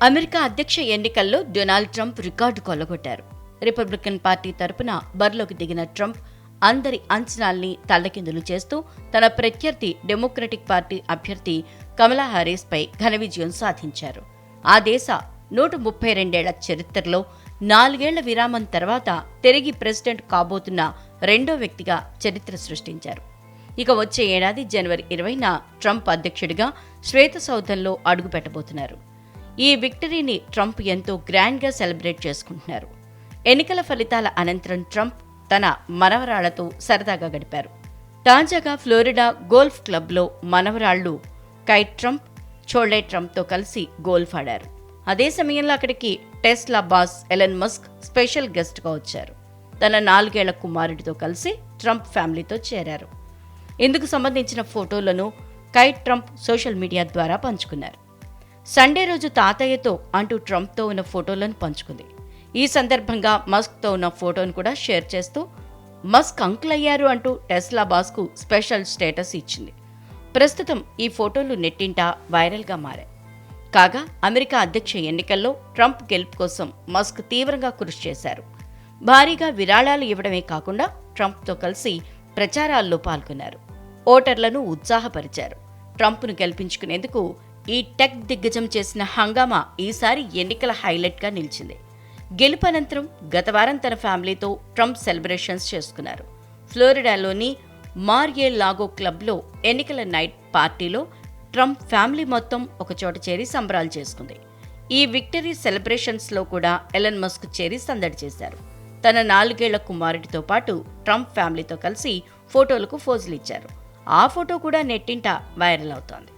America అధ్యక్ష ఎన్నికల్లో Donald Trump record కొల్లగొట్టారు. రిపబ్లికన్ పార్టీ తరపున బరిలోకి దిగిన ట్రంప్ అందరి అంచనాల్ని తల్లకిందులు చేస్తూ తన ప్రత్యర్థి డెమోక్రటిక్ పార్టీ అభ్యర్థి కమలా హారిస్ పై ఘన విజయం సాధించారు. ఆ దేశ 132 చరిత్రలో 4 ఏళ్ల విరామం తర్వాత తిరిగి ప్రెసిడెంట్ కాబోతున్న రెండో వ్యక్తిగా చరిత్ర సృష్టించారు. ఇక వచ్చే ఏడాది జనవరి 20న ట్రంప్ అధ్యక్షుడిగా శ్వేతసౌధంలో అడుగుపెట్టబోతున్నారు. ఈ విక్టరీని ట్రంప్ ఎంతో గ్రాండ్గా సెలబ్రేట్ చేసుకుంటున్నారు. ఎన్నికల ఫలితాల అనంతరం ట్రంప్ తన మనవరాళ్లతో సరదాగా గడిపారు. తాజాగా ఫ్లోరిడా గోల్ఫ్ క్లబ్లో మనవరాళ్లు కైట్ ట్రంప్, చోలే ట్రంప్తో కలిసి గోల్ఫ్ ఆడారు. అదే సమయంలో అక్కడికి Tesla boss Elon Musk special గెస్ట్గా వచ్చారు. తన 4 ఏళ్ల కుమారుడితో కలిసి ట్రంప్ ఫ్యామిలీతో చేరారు. ఇందుకు సంబంధించిన ఫోటోలను కైట్ ట్రంప్ సోషల్ మీడియా ద్వారా పంచుకున్నారు. సండే రోజు తాతయ్యతో అంటూ ట్రంప్తో ఉన్న ఫోటోలను పంచుకుంది. ఈ సందర్భంగా మస్క్తో ఉన్న ఫోటోను కూడా షేర్ చేస్తూ మస్క్ అంకుల్ అయ్యారు అంటూ టెస్లా బాస్కు స్పెషల్ స్టేటస్ ఇచ్చింది. ప్రస్తుతం ఈ ఫోటోలు నెట్టింట వైరల్గా మారాయి. కాగా అమెరికా అధ్యక్ష ఎన్నికల్లో ట్రంప్ గెలుపు కోసం మస్క్ తీవ్రంగా కృషి చేశారు. భారీగా విరాళాలు ఇవ్వడమే కాకుండా ట్రంప్తో కలిసి ప్రచారాల్లో పాల్గొన్నారు. ఓటర్లను ఉత్సాహపరిచారు. ట్రంప్ను గెలిపించుకునేందుకు ఈ టెక్ దిగ్గజం చేసిన హంగామా ఈసారి ఎన్నికల హైలైట్గా నిలిచింది. గెలుపు అనంతరం గత వారం తన ఫ్యామిలీతో ట్రంప్ సెలబ్రేషన్స్ చేసుకున్నారు. ఫ్లోరిడాలోని మార్-ఏ-లాగో క్లబ్లో ఎన్నికల నైట్ పార్టీలో ట్రంప్ ఫ్యామిలీ మొత్తం ఒకచోట చేరి సంబరాలు చేసుకుంది. ఈ విక్టరీ సెలబ్రేషన్స్లో కూడా ఎలన్ మస్క్ చేరి సందడి చేశారు. తన 4 ఏళ్ల కుమారుడితో పాటు ట్రంప్ ఫ్యామిలీతో కలిసి ఫోటోలకు ఫోజులు ఇచ్చారు. ఆ ఫోటో కూడా నెట్టింట వైరల్ అవుతోంది.